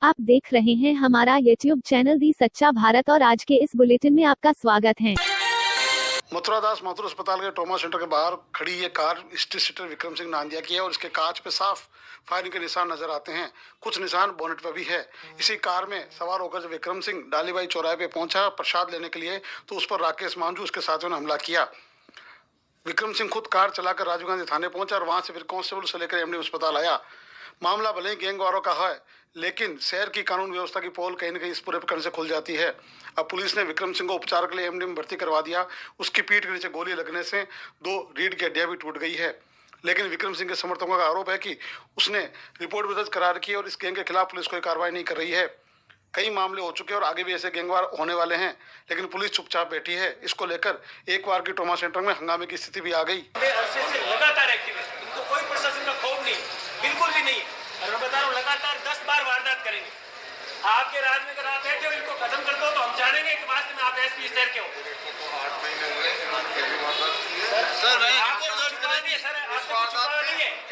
आप देख रहे हैं हमारा YouTube चैनल दी सच्चा भारत और आज के इस बुलेटिन में आपका स्वागत है। मथुरादास माथुर अस्पताल के ट्रॉमा सेंटर के बाहर खड़ी ये car street seater Vikram Singh Nandiya की है और इसके कांच पे साफ फायरिंग के निशान नजर आते हैं। कुछ निशान बोनेट पर भी है। इसी कार में सवार होकर जब विक्रम सिंह डालीबाई चौराहे पे पहुंचा प्रसाद लेने के लिए तो उस पर राकेश मांझू उसके साथियों ने हमला किया। विक्रम सिंह खुद कार चलाकर राजीव गांधी थाने पहुंचा और वहां से फिर कांस्टेबल से लेकर एमडी अस्पताल आया। मामला भले ही गैंगवारों का है, लेकिन शहर की कानून व्यवस्था की पोल कहीं न कहीं इस पूरे प्रकरण से खुल जाती है। अब पुलिस ने विक्रम सिंह को उपचार के लिए एमडी में भर्ती करवा दिया। उसकी पीठ के नीचे गोली लगने से 2 रीढ़ की हड्डियां भी टूट गई है। लेकिन विक्रम सिंह के समर्थकों का आरोप है कि उसने रिपोर्ट भी दर्ज करा रखी है और इस गैंग के खिलाफ पुलिस कोई कार्रवाई नहीं कर रही है। कई मामले हो चुके हैं और आगे भी ऐसे गैंगवार होने वाले हैं, लेकिन पुलिस चुपचाप बैठी है। इसको लेकर एक बार की ट्रॉमा सेंटर में हंगामे की स्थिति भी आ गई। लगातार एक्टिव है, इनको कोई प्रशासन का खौफ नहीं, बिल्कुल भी नहीं है। और मैं बता रहा हूँ लगातार 10 बार वारदात करेंगे। आपके राज में अगर आप बैठे हो इनको खत्म कर दो तो हम जानेंगे कि वास्तव में आप एसपी शहर के हो। 8 महीने हुए सर मैंने रिपोर्ट दर्ज कराई थी सर।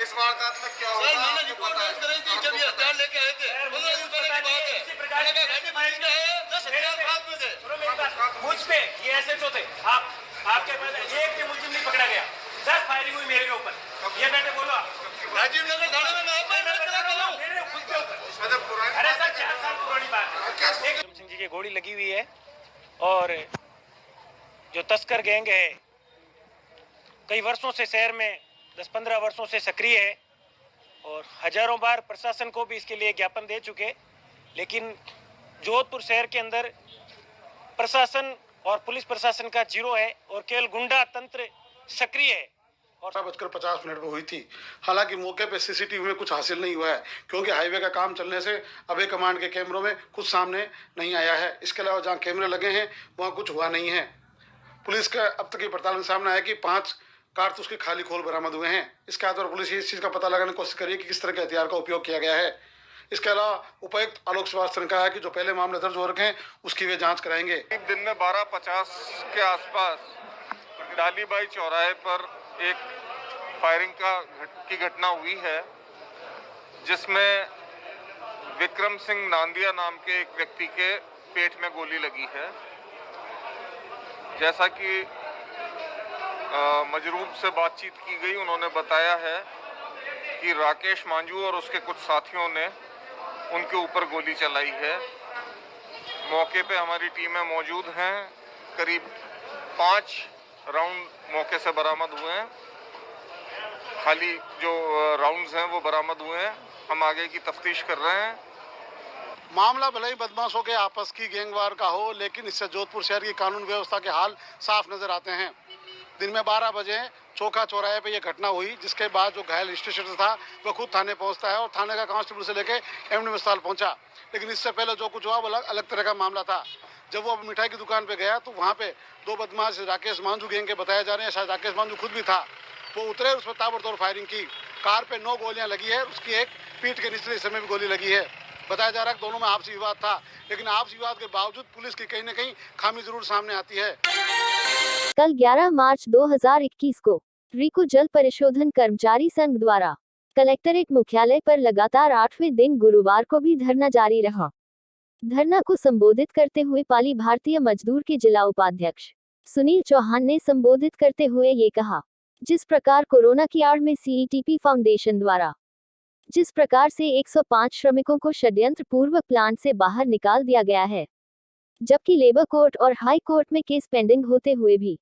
इस वारदात में क्या हुआ? सर मैंने रिपोर्ट दर्ज कराई थी जब ये हथियार लेके आए थे। 15 दिन पहले की बात है। इसी प्रकार के गाड़ी में है 10 हथियार हाथ में थे। सुनो मेरी बात, मुझ पे ये एसएचओ थे, आपके पास एक भी मुलजिम नहीं पकड़ा गया। 10 फायरिंग हुई मेरे ऊपर। ये बेटे बोलो राजीव नगर थाने में मैं मेरे खुद के ऊपर। अरे सर 4 साल पुरानी बात है। विक्रम सिंह जी की गोली लगी हुई है और जो तस्कर गैंग है कई वर्षों से शहर में 10-15 वर्षों से सक्रिय है और हजारों बार प्रशासन को भी इसके लिए ज्ञापन दे चुके, लेकिन जोधपुर शहर के अंदर प्रशासन और पुलिस प्रशासन का जीरो है और केवल गुंडा तंत्र सक्रिय है। और 7:50 पर हुई थी। हालांकि मौके पे सीसीटीवी में कुछ हासिल नहीं हुआ है क्योंकि हाईवे का काम चलने से अभय कमांड के कैमरों में कुछ सामने नहीं आया है। इसके अलावा जहां कैमरे लगे हैं वहां कुछ हुआ नहीं है। पुलिस का अब तक की पड़ताल में सामने आया कि 5 कारतूस के खाली खोल बरामद हुए हैं। इसके आधार पर पुलिस इस चीज का पता लगाने की कोशिश करी कि किस तरह के हथियार का उपयोग किया गया है। इसके अलावा उपायुक्त आलोक श्रीवास्तव ने कहा है कि जो पहले मामले दर्ज हो रखे हैं उसकी वे जांच कराएंगे। दिन में 12:50 के आसपास डालीबाई चौराहे पर एक फायरिंग की घटना हुई है जिसमें विक्रम सिंह नांदिया नाम के एक व्यक्ति के पेट में गोली लगी है। जैसा कि मजरूब से बातचीत की गई, उन्होंने बताया है कि राकेश मांझू और उसके कुछ साथियों ने उनके ऊपर गोली चलाई है। मौके पे हमारी टीमें मौजूद हैं। करीब 5 राउंड मौके से बरामद हुए हैं। खाली जो राउंड्स हैं वो बरामद हुए हैं। हम आगे की तफ्तीश कर रहे हैं। मामला भले ही बदमाशों के आपस की गैंगवार का हो, लेकिन इससे जोधपुर शहर की कानून व्यवस्था के हाल साफ नजर आते हैं। दिन में 12 बजे चौका चौराहे पे ये घटना हुई, जिसके बाद जो घायल स्टेशन था वह खुद थाने पहुंचता है और थाने का कांस्टेबल से लेकर एमडी अस्पताल पहुंचा। लेकिन इससे पहले जो कुछ हुआ वो अलग तरह का मामला था। जब वो मिठाई की दुकान पे गया तो वहाँ पे 2 बदमाश राकेश मांझू गैंग के बताए जा रहे हैं, शायद राकेश मांझू खुद भी था, वो उतरे, उस पर ताबड़तोड़ फायरिंग की। कार पे 9 गोलियां लगी है, उसकी एक पीठ के निचले हिस्से में भी गोली लगी है। बताया जा रहा है कि दोनों में आपसी विवाद था, लेकिन आपसी विवाद के बावजूद पुलिस की कहीं न कहीं खामी जरूर सामने आती है। कल 11 मार्च 2021 को रीको जल परिशोधन कर्मचारी संघ द्वारा कलेक्ट्रेट मुख्यालय पर लगातार 8वें दिन गुरुवार को भी धरना जारी रहा। धरना को संबोधित करते हुए पाली भारतीय मजदूर के जिला उपाध्यक्ष सुनील चौहान ने संबोधित करते हुए ये कहा, जिस प्रकार कोरोना की आड़ में सीईटीपी फाउंडेशन द्वारा जिस प्रकार से 105 श्रमिकों को षड्यंत्र पूर्वक प्लांट से बाहर निकाल दिया गया है, जबकि लेबर कोर्ट और हाई कोर्ट में केस पेंडिंग होते हुए भी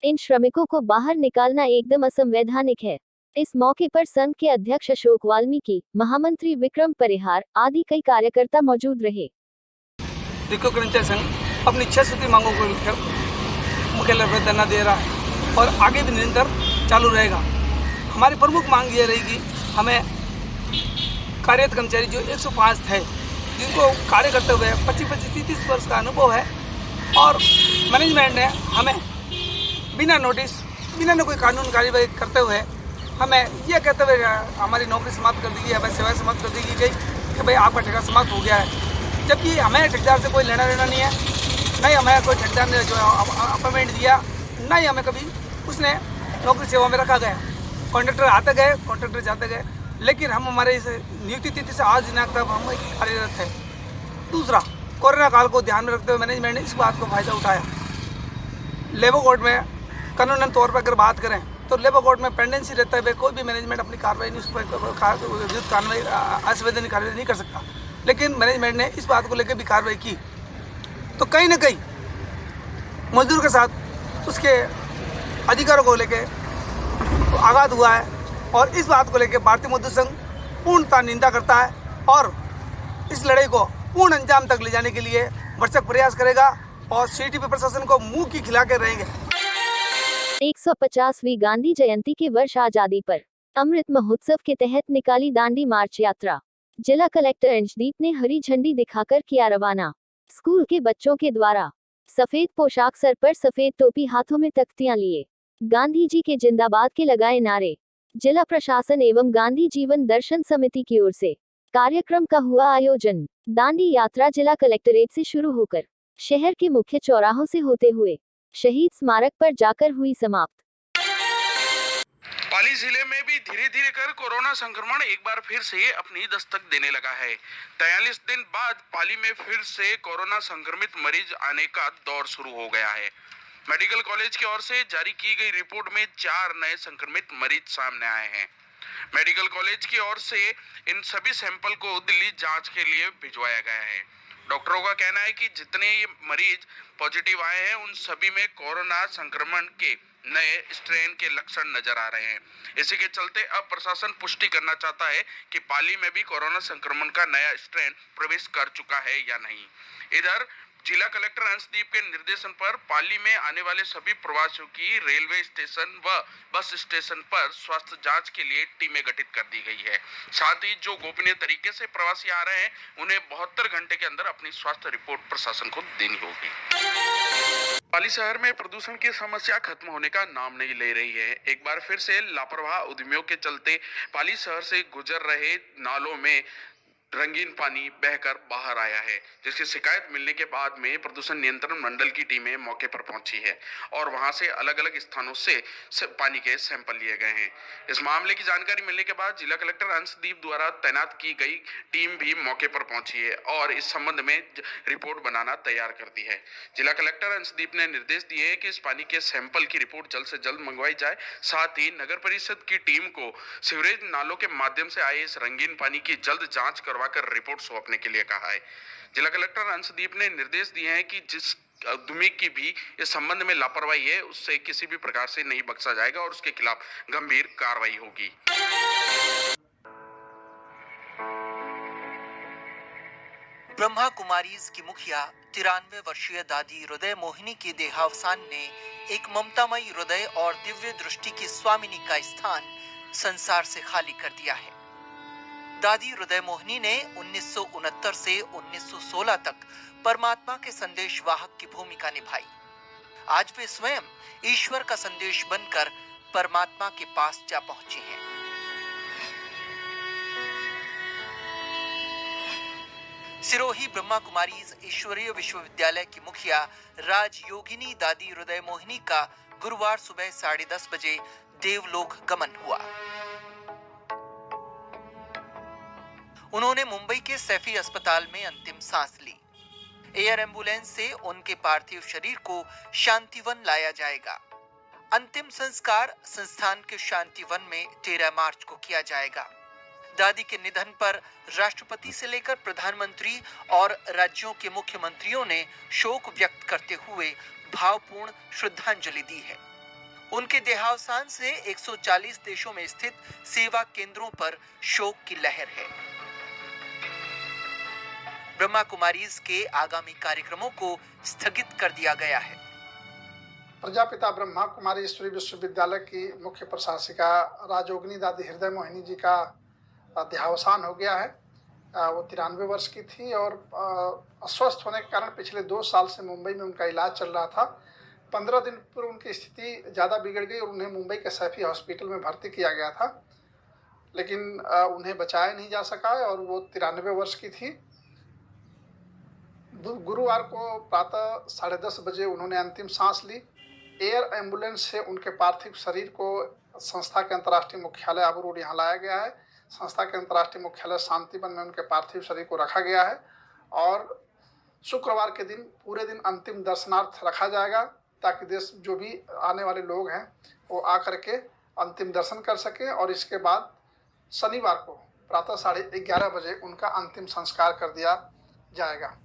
इन श्रमिकों को बाहर निकालना एकदम असंवैधानिक है। इस मौके पर संघ के अध्यक्ष अशोक वाल्मीकि, महामंत्री विक्रम परिहार आदि कई कार्यकर्ता मौजूद रहे। रीको कर्मचारी संघ अपनी 6 सूत्री मांगों को लेकर मुख्यालय पर धरना दे रहा है और आगे भी निरंतर चालू रहेगा। हमारी प्रमुख मांग ये रहेगी, हमें कार्यरत कर्मचारी जो 105 है, जिनको कार्य करते हुए 25-30 वर्ष का अनुभव है और मैनेजमेंट ने हमें बिना नोटिस, बिना कोई कानून कार्यवाही करते हुए हमें यह कहते हुए हमारी नौकरी समाप्त कर दी गई, हमें सेवाएं समाप्त कर दी गई कि भाई आपका ठेका समाप्त हो गया है। जबकि हमें ठेकेदार से कोई लेना देना नहीं है, नहीं हमें कोई ठेकेदार ने जो अपॉइंटमेंट दिया, नहीं हमें कभी उसने नौकरी सेवा में रखा गया। कॉन्ट्रैक्टर आते गए, कॉन्ट्रैक्टर जाते गए। लेकिन हम हमारे इस नियुक्ति तिथि से आज दिनांक तक हम कार्यरत हैं। दूसरा, कोरोना काल को ध्यान में रखते हुए मैनेजमेंट ने इस बात को फायदा उठाया। लेबर कोड में कानूनन तौर पर अगर बात करें तो लेबर कोड में पेंडेंसी रहते हुए कोई भी मैनेजमेंट अपनी कार्रवाई नहीं, उस पर विद्युत कार्रवाई असंवैधानिक कार्रवाई नहीं कर सकता। लेकिन मैनेजमेंट ने इस बात को लेकर भी कार्रवाई की, तो कहीं ना कहीं मजदूर के साथ उसके अधिकारों को लेकर आघात हुआ है और इस बात को लेकर भारतीय मजदूर संघ पूर्णतः निंदा करता है और इस लड़ाई को पूर्ण अंजाम तक ले जाने के लिए भरसक प्रयास करेगा और सीटीपी प्रशासन को मुंह की खिला के रहेंगे। 150वीं गांधी जयंती के वर्ष आजादी पर अमृत महोत्सव के तहत निकाली दांडी मार्च यात्रा। जिला कलेक्टर अंशदीप ने हरी झंडी दिखाकर किया रवाना। स्कूल के बच्चों के द्वारा सफेद पोशाक, सर पर सफेद टोपी, हाथों में तख्तियां लिए गांधी जी के जिंदाबाद के लगाए नारे। जिला प्रशासन एवं गांधी जीवन दर्शन समिति की ओर से कार्यक्रम का हुआ आयोजन। दांडी यात्रा जिला कलेक्ट्रेट से शुरू होकर शहर के मुख्य चौराहों से होते हुए शहीद स्मारक पर जाकर हुई समाप्त। पाली जिले में भी धीरे धीरे कर कोरोना संक्रमण एक बार फिर से अपनी दस्तक देने लगा है। 43 दिन बाद पाली में फिर से कोरोना संक्रमित मरीज आने का दौर शुरू हो गया है। मेडिकल कॉलेज की ओर से जारी की गई रिपोर्ट में 4 नए संक्रमित मरीज सामने आए हैं। मेडिकल कॉलेज की ओर से इन सभी सैंपल को दिल्ली जांच के लिए भिजवाया गया है। डॉक्टरों का कहना है कि जितने ये मरीज पॉजिटिव आए हैं उन सभी में कोरोना संक्रमण के नए स्ट्रेन के लक्षण नजर आ रहे हैं। इसी के चलते अब प्रशासन पुष्टि करना चाहता है कि पाली में भी कोरोना संक्रमण का नया स्ट्रेन प्रवेश कर चुका है या नहीं। इधर जिला कलेक्टर अंशदीप के निर्देशन पर पाली में आने वाले सभी प्रवासियों की रेलवे स्टेशन व बस स्टेशन पर स्वास्थ्य जांच के लिए टीमें गठित कर दी गई है। साथ ही जो गोपनीय तरीके से प्रवासी आ रहे हैं उन्हें 72 घंटे के अंदर अपनी स्वास्थ्य रिपोर्ट प्रशासन को देनी होगी। पाली शहर में प्रदूषण की समस्या खत्म होने का नाम नहीं ले रही है। एक बार फिर से लापरवाह उद्यमियों के चलते पाली शहर से गुजर रहे नालों में रंगीन पानी बहकर बाहर आया है, जिसकी शिकायत मिलने के बाद में प्रदूषण नियंत्रण मंडल की टीमें मौके पर पहुंची है और वहां से अलग अलग स्थानों से पानी के सैंपल लिए गए हैं। इस मामले की जानकारी मिलने के बाद जिला कलेक्टर अंशदीप द्वारा तैनात की गई टीम भी मौके पर पहुंची है और इस संबंध में रिपोर्ट बनाना तैयार कर दी है। जिला कलेक्टर अंशदीप ने निर्देश दिए हैं कि इस पानी के सैंपल की रिपोर्ट जल्द से जल्द मंगवाई जाए। साथ ही नगर परिषद की टीम को सीवरेज नालों के माध्यम से आए इस रंगीन पानी की जल्द जांच करवाकर रिपोर्ट सौंपने के लिए कहा है। जिला कलेक्टर अंशदीप ने निर्देश दिए हैं कि जिस उद्यमी की भी इस संबंध में लापरवाही है उससे किसी भी प्रकार से नहीं बख्शा जाएगा और उसके खिलाफ गंभीर कार्रवाई होगी। ब्रह्मा कुमारीज की मुखिया 93 वर्षीय दादी हृदय मोहिनी के देहावसान ने एक ममतामयी हृदय और दिव्य दृष्टि की स्वामिनी का स्थान संसार से खाली कर दिया है। दादी हृदय मोहिनी ने 1969 से 1916 तक परमात्मा के संदेश वाहक की भूमिका निभाई। आज वे स्वयं ईश्वर का संदेश बनकर परमात्मा के पास जा पहुंची हैं। सिरोही ब्रह्मा कुमारीज ईश्वरीय विश्वविद्यालय की मुखिया राजयोगिनी दादी हृदय मोहिनी का गुरुवार सुबह 10:30 बजे देवलोक गमन हुआ। उन्होंने मुंबई के सैफी अस्पताल में अंतिम सांस ली। एयर एम्बुलेंस से उनके पार्थिव शरीर को शांतिवन लाया जाएगा। अंतिम संस्कार संस्थान के शांतिवन में 13 मार्च को किया जाएगा। दादी के निधन पर राष्ट्रपति से लेकर प्रधानमंत्री और राज्यों के मुख्यमंत्रियों ने शोक व्यक्त करते हुए भावपूर्ण श्रद्धांजलि दी है। उनके देहावसान से 140 देशों में स्थित सेवा केंद्रों पर शोक की लहर है। ब्रह्मा कुमारीज के आगामी कार्यक्रमों को स्थगित कर दिया गया है। प्रजापिता ब्रह्मा कुमारी ईश्वरीय विश्वविद्यालय की मुख्य प्रशासिका राजयोगिनी दादी हृदय मोहिनी जी का देहावसान हो गया है। वो 93 वर्ष की थी और अस्वस्थ होने के कारण पिछले 2 साल से मुंबई में उनका इलाज चल रहा था। 15 दिन पूर्व उनकी स्थिति ज़्यादा बिगड़ गई और उन्हें मुंबई के सैफी हॉस्पिटल में भर्ती किया गया था, लेकिन उन्हें बचाया नहीं जा सका और वो 93 वर्ष की थी। गुरुवार को प्रातः 10:30 बजे उन्होंने अंतिम सांस ली। एयर एम्बुलेंस से उनके पार्थिव शरीर को संस्था के अंतर्राष्ट्रीय मुख्यालय आबू रोड यहाँ लाया गया है, संस्था के अंतर्राष्ट्रीय मुख्यालय शांतिवन में उनके पार्थिव शरीर को रखा गया है और शुक्रवार के दिन पूरे दिन अंतिम दर्शनार्थ रखा जाएगा ताकि देश जो भी आने वाले लोग हैं वो आकर के अंतिम दर्शन कर सकें और इसके बाद शनिवार को प्रातः 11:30 बजे उनका अंतिम संस्कार कर दिया जाएगा।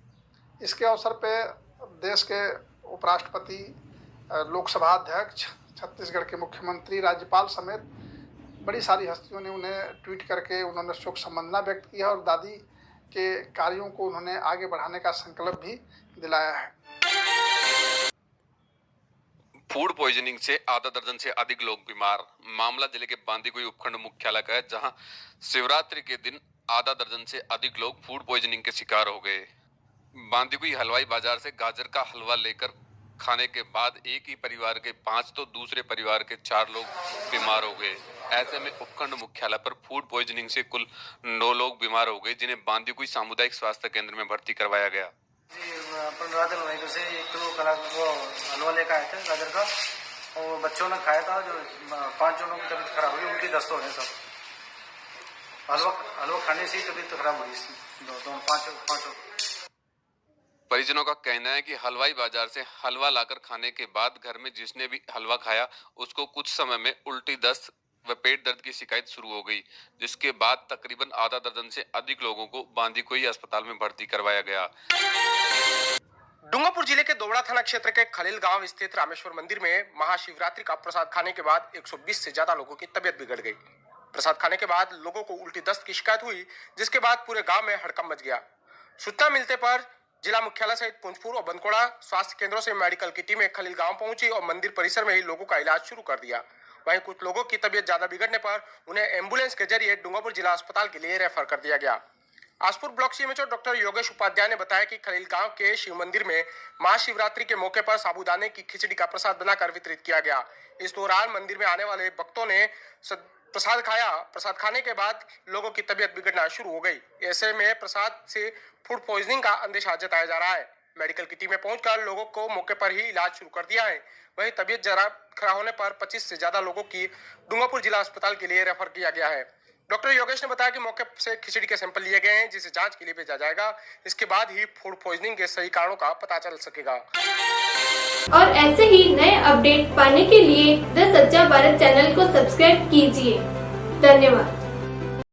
इसके अवसर पे देश के उपराष्ट्रपति, लोकसभा अध्यक्ष, छत्तीसगढ़ के मुख्यमंत्री, राज्यपाल समेत बड़ी सारी हस्तियों ने उन्हें ट्वीट करके उन्होंने शोक संवेदना व्यक्त किया और दादी के कार्यों को उन्होंने आगे बढ़ाने का संकल्प भी दिलाया है। फूड पॉइजनिंग से आधा दर्जन से अधिक लोग बीमार। मामला जिले के बांदीकुई उपखंड मुख्यालय का है, जहां शिवरात्रि के दिन आधा दर्जन से अधिक लोग फूड पॉइजनिंग के शिकार हो गए। बांदीकुई हलवाई बाजार से गाजर का हलवा लेकर खाने के बाद एक ही परिवार के 5 तो दूसरे परिवार के 4 लोग बीमार हो गए। ऐसे में उपखंड मुख्यालय पर फूड पॉइजनिंग से कुल 9 लोग बीमार हो गए, जिन्हें बांदीकुई सामुदायिक स्वास्थ्य केंद्र में भर्ती करवाया गया। 15 दिन वहीं से 1 किलो वो हलवा लेकर आए थे गाजर का, और बच्चों ने खाया था। जो 5 जनों की तबीयत खराब हुई, उनकी दस्त हो गए सब। हलवा खाने से ही तबीयत खराब हुई इसकी, 5। परिजनों का कहना है कि हलवाई बाजार से हलवा लाकर खाने के बाद घर में जिसने भी हलवा खाया उसको कुछ समय में उल्टी, दस्त व पेट दर्द की शिकायत शुरू हो गई, जिसके बाद तकरीबन आधा दर्जन से अधिक लोगों को बांदीकुई अस्पताल में भर्ती करवाया गया। डूंगरपुर जिले के दोवड़ा थाना क्षेत्र के खलील गांव स्थित रामेश्वर मंदिर में महाशिवरात्रि का प्रसाद खाने के बाद 120 से ज्यादा लोगों की तबीयत बिगड़ गई। प्रसाद खाने के बाद लोगों को उल्टी, दस्त की शिकायत हुई, जिसके बाद पूरे गांव में हड़कंप मच गया। सूचना मिलते पर जिला मुख्यालय सहित पुंजपुर और बनकोड़ा स्वास्थ्य केंद्रों से मेडिकल की टीमें खलील गांव पहुंची और मंदिर परिसर में ही लोगों का इलाज शुरू कर दिया। वहीं कुछ लोगों की तबीयत ज्यादा बिगड़ने पर उन्हें एम्बुलेंस के जरिए डूंगरपुर जिला अस्पताल के लिए रेफर कर दिया गया। Aspur block CMHO doctor Yogesh Upadhyay ने बताया कि खलील गांव के शिव मंदिर में महाशिवरात्रि के मौके पर साबूदाने की खिचड़ी का प्रसाद बनाकर वितरित किया गया। इस दौरान मंदिर में आने वाले भक्तों ने प्रसाद खाया। प्रसाद खाने के बाद लोगों की तबीयत बिगड़ना शुरू हो गई। ऐसे में प्रसाद से फूड पॉइजनिंग का अंदेशा जताया जा रहा है। मेडिकल की टीमें पहुंचकर लोगों को मौके पर ही इलाज शुरू कर दिया है। वहीं तबीयत जरा खराब होने पर 25 से ज्यादा लोगों की डूंगरपुर जिला अस्पताल के लिए रेफर किया गया है। डॉक्टर योगेश ने बताया कि मौके से खिचड़ी के सैंपल लिए गए हैं, जिसे जांच के लिए भेजा जाएगा। इसके बाद ही फूड पॉइजनिंग के सही कारणों का पता चल सकेगा। और ऐसे ही नए अपडेट पाने के लिए द सच्चा भारत चैनल को सब्सक्राइब कीजिए। धन्यवाद।